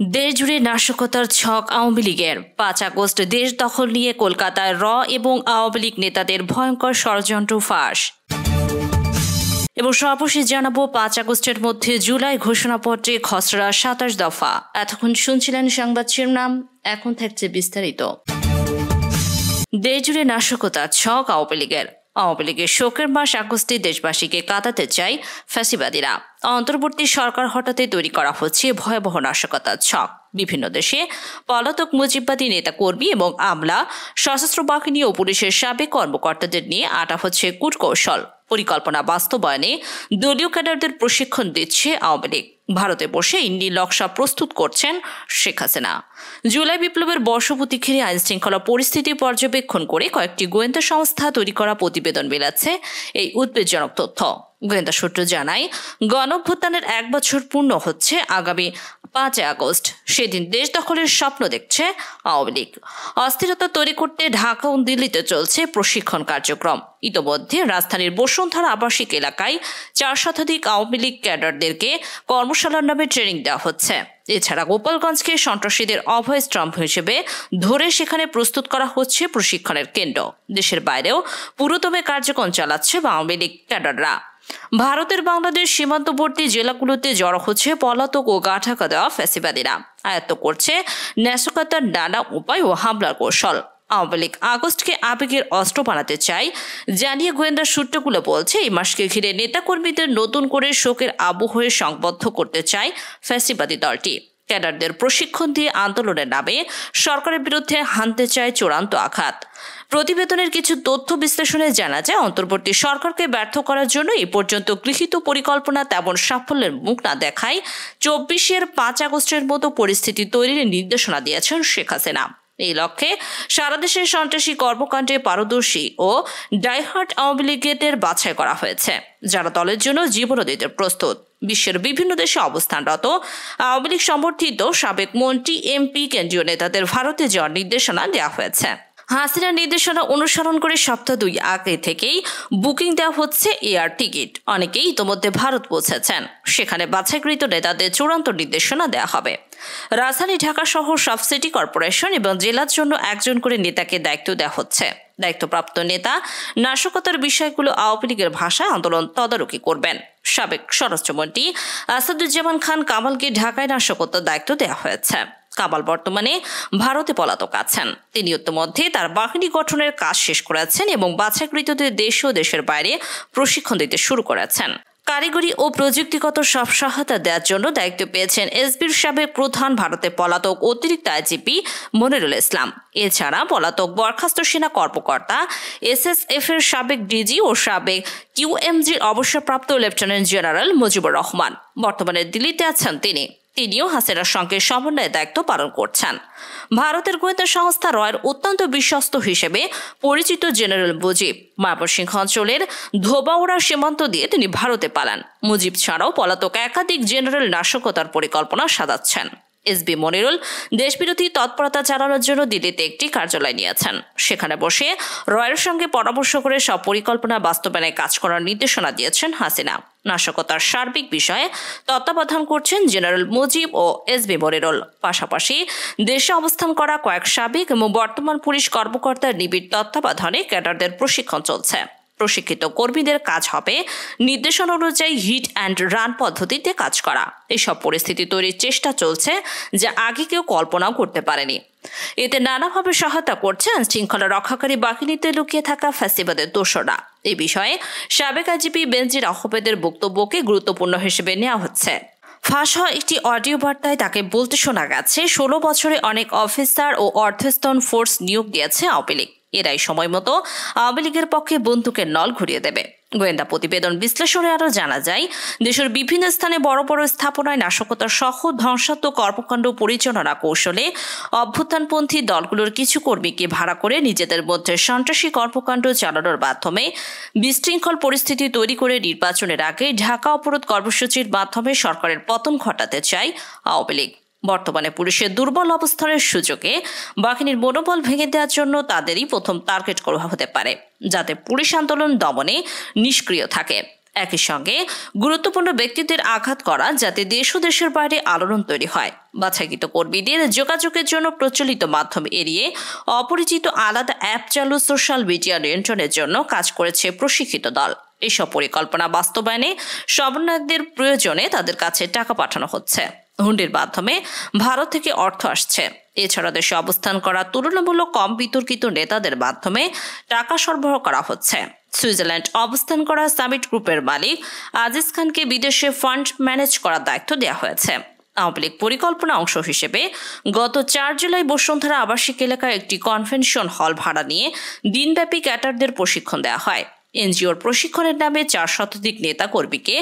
দেশজুড়ে নাশকতার ছক আওয়ামী লীগের। ৫ আগস্ট দেশ দখল নিয়ে কলকাতায় এবং আওয়ামী লীগ নেতাদের ভয়ঙ্কর ষড়যন্ত্র ফাঁস। এবং সর্বশেষ জানাবো ৫ আগস্টের মধ্যে জুলাই ঘোষণাপত্রে খসড়া ২৭ দফা। এতক্ষণ শুনছিলেন সংবাদ শিরোনাম, এখন থাকছে বিস্তারিত। দেশজুড়ে নাশকতার ছক আওয়ামী লীগের। আওয়ামী লীগের শোকের মাস আগস্টে দেশবাসীকে কাঁদাতে চায় ফ্যাসিবাদীরা। অন্তর্বর্তী সরকার হঠাৎ তৈরি করা হচ্ছে ভয়াবহ নাশকতার ছক। বিভিন্ন দেশে পলাতক মুজিববাদী নেতাকর্মী এবং আমলা, সশস্ত্র বাহিনী ও পুলিশের সাবেক কর্মকর্তাদের নিয়ে আটা হচ্ছে কূটকৌশল। পরিকল্পনা বাস্তবায়নে দলীয় ক্যাডারদের প্রশিক্ষণ দিচ্ছে আওয়ামী লীগ। ভারতে বসে ইন্ডি নকশা প্রস্তুত করছেন শেখ হাসিনা। জুলাই বিপ্লবের বর্ষপূর্তি ঘিরে আইন শৃঙ্খলা পরিস্থিতি পর্যবেক্ষণ করে কয়েকটি গোয়েন্দা সংস্থা তৈরি করা প্রতিবেদন মেলাচ্ছে এই উদ্বেগজনক তথ্য। গোয়েন্দা সূত্র জানায়, গণঅভ্যুত্থানের ১ বছর পূর্ণ হচ্ছে আগামী ৫ আগস্ট। সেদিন দেশ দখলের স্বপ্ন দেখছে আওয়ামী লীগ। অস্থিরতা তৈরি করতে ঢাকা ও দিল্লিতে চলছে প্রশিক্ষণ কার্যক্রম। ইতোমধ্যে রাজধানীর বসুন্ধরা আবাসিক এলাকায় ৪ শতাধিক আওয়ামী লীগ ক্যাডারদেরকে কর্মশালার নামে ট্রেনিং দেওয়া হচ্ছে। এছাড়া গোপালগঞ্জকে সন্ত্রাসীদের অভয়স্তম্ভ হিসেবে ধরে সেখানে প্রস্তুত করা হচ্ছে প্রশিক্ষণের কেন্দ্র। দেশের বাইরেও পুরোদমে কার্যক্রম চালাচ্ছে আওয়ামী লীগ ক্যাডাররা। ভারতের বাংলাদেশ সীমান্তবর্তী জেলাগুলোতে জড়ো হচ্ছে পলাতক ও গাঁঠাকা দেওয়া ফ্যাসিবাদীরা। আয়ত্ত করছে নাশকতার নানা উপায় ও হামলার কৌশল। আওয়ামী লীগ আগস্টকে আবেগের অস্ত্র বানাতে চায় জানিয়ে গোয়েন্দা সূত্রগুলো বলছে, এই মাসকে ঘিরে নেতাকর্মীদের নতুন করে শোকের আবহে সংবদ্ধ করতে চায় ফ্যাসিবাদী দলটি। ক্যাডারদের প্রশিক্ষণ দিয়ে আন্দোলনের নামে সরকারের বিরুদ্ধে হানতে চায় চূড়ান্ত আঘাত। প্রতিবেদনের কিছু তথ্য বিশ্লেষণে জানা যায়, অন্তর্বর্তী সরকারকে ব্যর্থ করার জন্য এ পর্যন্ত গৃহীত পরিকল্পনা তেমন সাফল্যের মুখ না দেখায় ২৪-এর ৫ আগস্টের মতো পরিস্থিতি তৈরির নির্দেশনা দিয়েছেন শেখ হাসিনা। এই লক্ষ্যে সারা দেশের সন্ত্রাসী কর্মকাণ্ডে পারদর্শী ও ডাইহার্ট আওয়ামী লীগের বাছাই করা হয়েছে, যারা দলের জন্য জীবনও দিতে প্রস্তুত। বিশ্বের বিভিন্ন দেশে অবস্থানরত আওয়ামী লীগ সমর্থিত সাবেক মন্ত্রী, এমপি, কেন্দ্রীয় নেতাদের ভারতে যাওয়ার নির্দেশনা দেওয়া হয়েছে। হাসিনার নির্দেশনা অনুসরণ করে সপ্তাহ ২ আগে থেকেই বুকিং দেওয়া হচ্ছে এয়ার টিকিট। অনেকেই ইতোমধ্যে ভারত পৌঁছেছেন। সেখানে বাছাইকৃত নেতাদের চূড়ান্ত নির্দেশনা দেওয়া হবে। রাজধানী ঢাকা সহ সব সিটি কর্পোরেশন এবং জেলার জন্য একজন করে নেতাকে দায়িত্ব দেওয়া হচ্ছে। দায়িত্বপ্রাপ্ত নেতা নাশকতার বিষয়গুলো আওয়ামী লীগের ভাষায় আন্দোলন তদারকি করবেন। সাবেক স্বরাষ্ট্রমন্ত্রী আসাদুজ্জামান খান কামালকে ঢাকায় নাশকতার দায়িত্ব দেওয়া হয়েছে। কামাল বর্তমানে ভারতে পলাতক আছেন। তিনি ইতিমধ্যে তার বাহিনী গঠনের কাজ শেষ করেছেন এবং বাছাইকৃতদের দেশ ও দেশের বাইরে প্রশিক্ষণ দিতে শুরু করেছেন। কারিগরি ও প্রযুক্তিগত সব সহায়তা দেওয়ার জন্য দায়িত্ব পেয়েছেন এসবির সাবেক প্রধান, ভারতে পলাতক অতিরিক্ত আইজিপি মনিরুল ইসলাম। এছাড়া পলাতক বরখাস্ত সেনা কর্মকর্তা, এসএসএফ এর সাবেক ডিজি ও সাবেক কিউএমজির অবসরপ্রাপ্ত লেফটেন্যান্ট জেনারেল মুজিবুর রহমান বর্তমানে দিল্লিতে আছেন। তিনিও হাসিনার সঙ্গে সমন্বয়ের দায়িত্ব পালন করছেন। ভারতের গোয়েন্দা সংস্থা রয়ের অত্যন্ত বিশ্বস্ত হিসেবে পরিচিত জেনারেল মুজিব ময়মনসিংহ অঞ্চলের ধোবাউড়া সীমান্ত দিয়ে তিনি ভারতে পালান। মুজিব ছাড়াও পলাতক একাধিক জেনারেল নাশকতার পরিকল্পনা সাজাচ্ছেন। এসবি মনিরুল দেশবিরোধী তৎপরতা চালানোর জন্য দিল্লিতে একটি কার্যালয় নিয়েছেন। সেখানে বসে রয়ের সঙ্গে পরামর্শ করে সব পরিকল্পনা বাস্তবায়নে কাজ করার নির্দেশনা দিয়েছেন হাসিনা। নাশকতার সার্বিক বিষয়ে তত্ত্বাবধান করছেন জেনারেল মুজিব ও এসবি মনিরুল। পাশাপাশি দেশে অবস্থান করা কয়েক সাবেক এবং বর্তমান পুলিশ কর্মকর্তার নিবিড় তত্ত্বাবধানে ক্যাডারদের প্রশিক্ষণ চলছে। প্রশিক্ষিত কর্মীদের কাজ হবে নির্দেশনা অনুযায়ী হিট অ্যান্ড রান পদ্ধতিতে কাজ করা। এসব পরিস্থিতি তৈরির চেষ্টা চলছে যা আগে কেউ কল্পনাও করতে পারেনি। এতে নানাভাবে সহায়তা করছে আইন শৃঙ্খলা রক্ষাকারী বাহিনীতে লুকিয়ে থাকা ফ্যাসিবাদের দোসররা। এই বিষয়ে সাবেক আইজিপি বেনজির আহমেদের বক্তব্যকে গুরুত্বপূর্ণ হিসেবে নেওয়া হচ্ছে। ফাঁস হওয়া একটি অডিও বার্তায় তাকে বলতে শোনা গেছে, ১৬ বছরে অনেক অফিসার ও অর্ধস্তন ফোর্স নিয়োগ দিয়েছে আওয়ামী লীগ। এরাই সময় মতো আওয়ামী লীগের পক্ষে বন্দুকের নল ঘুরিয়ে দেবে। গোয়েন্দা প্রতিবেদন বিশ্লেষণে আরও জানা যায়, দেশের বিভিন্ন স্থানে বড় বড় স্থাপনায় নাশকতা সহ ধ্বংসাত্মক কর্মকাণ্ড পরিচালনা কৌশলে অভ্যুত্থানপন্থী দলগুলোর কিছু কর্মীকে ভাড়া করে নিজেদের মধ্যে সন্ত্রাসী কর্মকাণ্ড চালানোর মাধ্যমে বিশৃঙ্খল পরিস্থিতি তৈরি করে নির্বাচনের আগে ঢাকা অবরোধ কর্মসূচির মাধ্যমে সরকারের পতন ঘটাতে চায় আওয়ামী লীগ। বর্তমানে পুলিশের দুর্বল অবস্থানের সুযোগে বাহিনীর মনোবল ভেঙে দেওয়ার জন্য তাদেরই প্রথম টার্গেট করা হতে পারে, যাতে পুলিশ আন্দোলন দমনে নিষ্ক্রিয় থাকে। একই সঙ্গে গুরুত্বপূর্ণ ব্যক্তিদের আঘাত করা যাতে দেশ ও দেশের বাইরে আলোড়ন তৈরি হয়। বাছাইকৃত কর্মীদের যোগাযোগের জন্য প্রচলিত মাধ্যম এড়িয়ে অপরিচিত আলাদা অ্যাপ চালু সোশ্যাল মিডিয়া নিয়ন্ত্রণের জন্য কাজ করেছে প্রশিক্ষিত দল। এসব পরিকল্পনা বাস্তবায়নে সমন্বয়কদের প্রয়োজনে তাদের কাছে টাকা পাঠানো হচ্ছে। হুন্ডির মাধ্যমে ভারত থেকে অর্থ আসছে। এছাড়া দেশে অবস্থান করা তুলনামূলক কম বিতর্কিত নেতাদের মাধ্যমে টাকা সরবরাহ করা হচ্ছে। সুইজারল্যান্ড অবস্থান করা সামিট গ্রুপের মালিক আজিজ খানকে বিদেশে ফান্ড ম্যানেজ করার দায়িত্ব দেওয়া হয়েছে। আওয়ামী লীগ পরিকল্পনা অংশ হিসেবে গত 4 জুলাই বসুন্ধরা আবাসিক এলাকায় একটি কনভেনশন হল ভাড়া নিয়ে দিনব্যাপী ক্যাডারদের প্রশিক্ষণ দেওয়া হয়। এনজিওর প্রশিক্ষণের নামে 4 শতাধিক নেতা কর্মীকে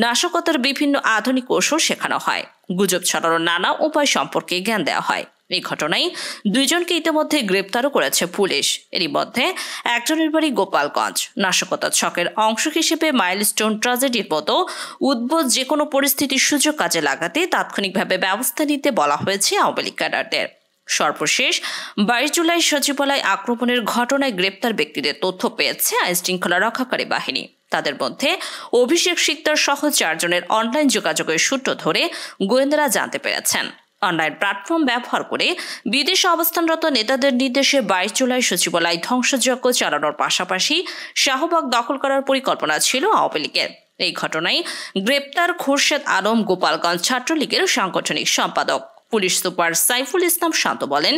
নাশকতার বিভিন্ন আধুনিক কৌশল শেখানো হয়। গুজব ছড়ানোর নানা উপায় সম্পর্কে জ্ঞান দেওয়া হয়। এই ঘটনায় 2 জনকে ইতিমধ্যে গ্রেপ্তারও করেছে পুলিশ। এরই মধ্যে একজনের বাড়ি গোপালগঞ্জ। নাশকতার ছকের অংশ হিসেবে মাইলস্টোন ট্র্যাজেডির মতো উদ্ভূত যে কোনো পরিস্থিতির সুযোগ কাজে লাগাতে তাৎক্ষণিকভাবে ব্যবস্থা নিতে বলা হয়েছে আওয়ামী লীগ ক্যাডারদের। সর্বশেষ 22 জুলাই সচিবালয় আক্রমণের ঘটনায় গ্রেপ্তার ব্যক্তিদের তথ্য পেয়েছে আইনশৃঙ্খলা রক্ষাকারী বাহিনী। তাদের মধ্যে অভিষেক সিকদার সহ 4 জনের অনলাইন যোগাযোগের সূত্র ধরে গোয়েন্দারা জানতে পেরেছেন। অনলাইন প্ল্যাটফর্ম ব্যবহার করে বিদেশে অবস্থানরত নেতাদের নির্দেশে 22 জুলাই সচিবালয় ধ্বংসযজ্ঞ চালানোর পাশাপাশি শাহবাগ দখল করার পরিকল্পনা ছিল আওয়ামী লীগের। এই ঘটনায় গ্রেপ্তার খোরশেদ আলম গোপালগঞ্জ ছাত্রলীগের সাংগঠনিক সম্পাদক। পুলিশ সুপার সাইফুল ইসলাম শান্ত বলেন,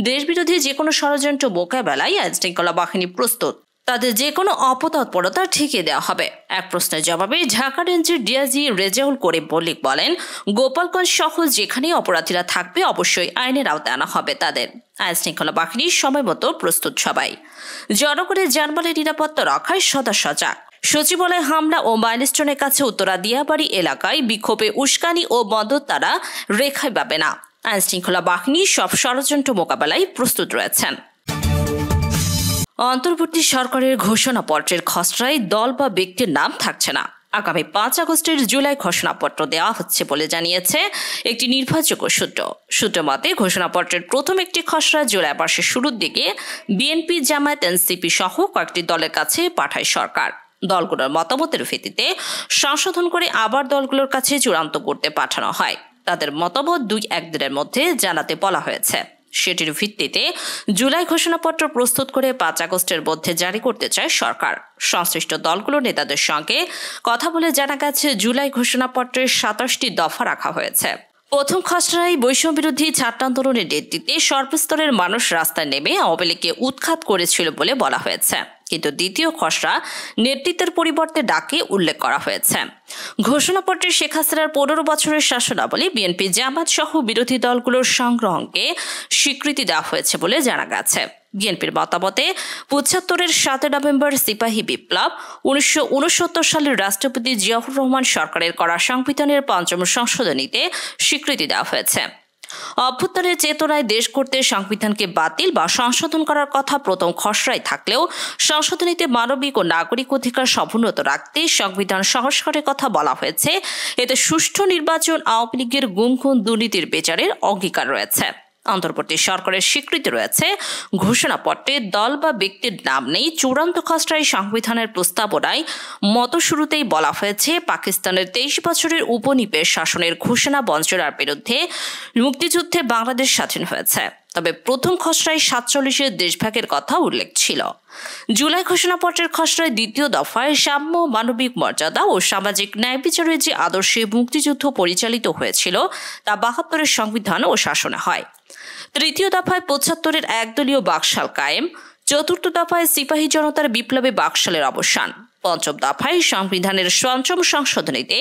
দেশবিরোধী যে কোনো ষড়যন্ত্র মোকাবেলায় আইনশৃঙ্খলা বাহিনী প্রস্তুত। তাদের যে কোনো অপতৎপরতা ঠেকিয়ে দেওয়া হবে। এক প্রশ্নের জবাবে ঢাকা রেঞ্জের ডিআইজি রেজাউল করিম মল্লিক বলেন, গোপালগঞ্জ সহ যেখানে অপরাধীরা থাকবে অবশ্যই আইনের আওতায় আনা হবে তাদের। আইনশৃঙ্খলা বাহিনী সময় মতো প্রস্তুত সবাই। জনগণের জানমালের নিরাপত্তা রক্ষায় সদা সজাগ। সচিবালয় হামলা ও মাইলস্টোনের কাছে উত্তরা দিয়াবাড়ি এলাকায় বিক্ষোভে উস্কানি ও মদত তারা রেখাই পাবে না। আইনশৃঙ্খলা বাহিনী সব ষড়যন্ত্র মোকাবেলায় প্রস্তুত রয়েছেন। অন্তর্বর্তী সরকারের ঘোষণাপত্রের খসড়ায় দল বা ব্যক্তির নাম থাকছে না। আগামী 5 আগস্টের জুলাই ঘোষণাপত্র দেওয়া হচ্ছে বলে জানিয়েছে একটি নির্ভরযোগ্য সূত্র মতে ঘোষণাপত্রের প্রথম একটি খসড়া জুলাই মাসের শুরুর দিকে বিএনপি, জামায়াত, এনসিপি সহ কয়েকটি দলের কাছে পাঠায় সরকার। দলগুলোর মতামতের ভিত্তিতে সংশোধন করে আবার দলগুলোর কাছে চূড়ান্ত করতে পাঠানো হয়। তাদের মতামত 2-1 দিনের মধ্যে জানাতে বলা হয়েছে। সেটির ভিত্তিতে জুলাই ঘোষণাপত্র প্রস্তুত করে 5 আগস্টের মধ্যে জারি করতে চায় সরকার। সংশ্লিষ্ট দলগুলোর নেতাদের সঙ্গে কথা বলে জানা গেছে জুলাই ঘোষণাপত্রের 27টি দফা রাখা হয়েছে। প্রথম খসড়ায় বৈষম্য বিরোধী ছাত্র আন্দোলনের নেতৃত্বে সর্বস্তরের মানুষ রাস্তায় নেমে আওয়ামী লীগকে উৎখাত করেছিল বলে বলা হয়েছে, কিন্তু দ্বিতীয় খসড়া নেতৃত্বের পরিবর্তে ডাকে উল্লেখ করা হয়েছে। ঘোষণাপত্রে শেখ হাসিনার 15 বছরের শাসনাবলী, বিএনপি, জামায়াত সহ বিরোধী দলগুলোর সংগ্রহকে স্বীকৃতি দেওয়া হয়েছে বলে জানা গেছে। বিএনপির মতামতে 75-এর 7 নভেম্বর সিপাহী বিপ্লব, 1969 সালের রাষ্ট্রপতি জিয়াউর রহমান সরকারের করা সংবিধানের 5ম সংশোধনীতে স্বীকৃতি দেওয়া হয়েছে। অভ্যুত্থানের চেতনায় দেশ করতে সংবিধানকে বাতিল বা সংশোধন করার কথা প্রথম খসড়ায় থাকলেও সংশোধনীতে মানবিক ও নাগরিক অধিকার সমুন্নত রাখতে সংবিধান সংস্কারের কথা বলা হয়েছে। এতে সুষ্ঠু নির্বাচন, আওয়ামী লীগের গুম-খুন, দুর্নীতির বিচারের অঙ্গীকার রয়েছে। অন্তর্বর্তী সরকারের স্বীকৃতি রয়েছে। ঘোষণাপত্রে দল বা ব্যক্তির নাম নেই। চূড়ান্ত খসড়ায় সংবিধানের প্রস্তাবনায় মতো শুরুতেই বলা হয়েছে পাকিস্তানের 23 বছরের উপনিবেশ শাসনের ঘোষণা বঞ্চনার বিরুদ্ধে মুক্তিযুদ্ধে বাংলাদেশ স্বাধীন হয়েছে। তবে প্রথম খসড়ায় 47-এর দেশভাগের কথা উল্লেখ ছিল। জুলাই ঘোষণাপত্রের খসড়ায় দ্বিতীয় দফায় সাম্য, মানবিক মর্যাদা ও সামাজিক ন্যায় বিচারের যে আদর্শে মুক্তিযুদ্ধ পরিচালিত হয়েছিল তা 72-এর সংবিধান ও শাসনে হয়। তৃতীয় দফায় 75-এর একদলীয় বাকশাল কায়েম। চতুর্থ দফায় সিপাহী জনতার বিপ্লবে বাকশালের অবসান। পঞ্চম দফায় সংবিধানের 5ম সংশোধনীতে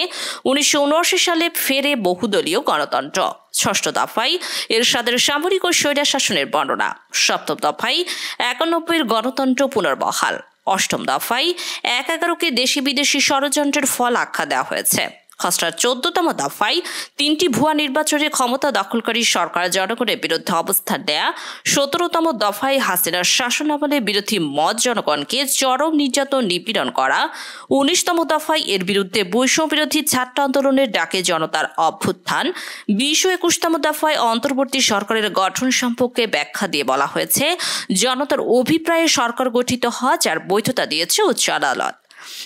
1979 সালে ফেরে বহুদলীয় গণতন্ত্র। ষষ্ঠ দফায় এরশাদের সামরিক ও স্বৈরা শাসনের বর্ণনা। সপ্তম দফায় 91-এর গণতন্ত্র পুনর্বহাল। অষ্টম দফায় 1/11-কে দেশি বিদেশি ষড়যন্ত্রের ফল আখ্যা দেওয়া হয়েছে। খসড়ার 14তম দফায় 3টি ভুয়া নির্বাচনে ক্ষমতা দখলকারী সরকার জনগণের বিরুদ্ধে অবস্থান নেয়া। 17তম দফায় হাসিনার শাসনামলে বিরোধী মত জনগণকে চরম নির্যাতন, নিপীড়ন করা। 19তম দফায় এর বিরুদ্ধে বৈষম্য বিরোধী ছাত্র আন্দোলনের ডাকে জনতার অভ্যুত্থান। 20 ও 21তম দফায় অন্তর্বর্তী সরকারের গঠন সম্পর্কে ব্যাখ্যা দিয়ে বলা হয়েছে জনতার অভিপ্রায়ে সরকার গঠিত হয়, যার বৈধতা দিয়েছে উচ্চ আদালত।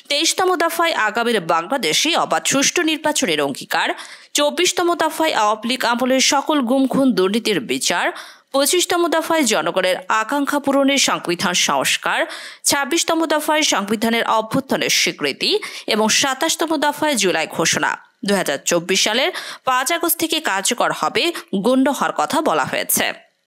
23তম দফায় আগামীর বাংলাদেশে অবাধ সুষ্ঠু নির্বাচনের অঙ্গীকার, 24তম দফায় আওয়ামী লীগ আমলের সকল গুম-খুন দুর্নীতির বিচার, 25তম দফায় জনগণের আকাঙ্ক্ষা পূরণের সংবিধান সংস্কার, 26তম দফায় সংবিধানের অভ্যুত্থানের স্বীকৃতি এবং 27তম দফায় জুলাই ঘোষণা। 2024 সালের 5 আগস্ট থেকে কার্যকর হবে গণ্য হওয়ার কথা বলা হয়েছে।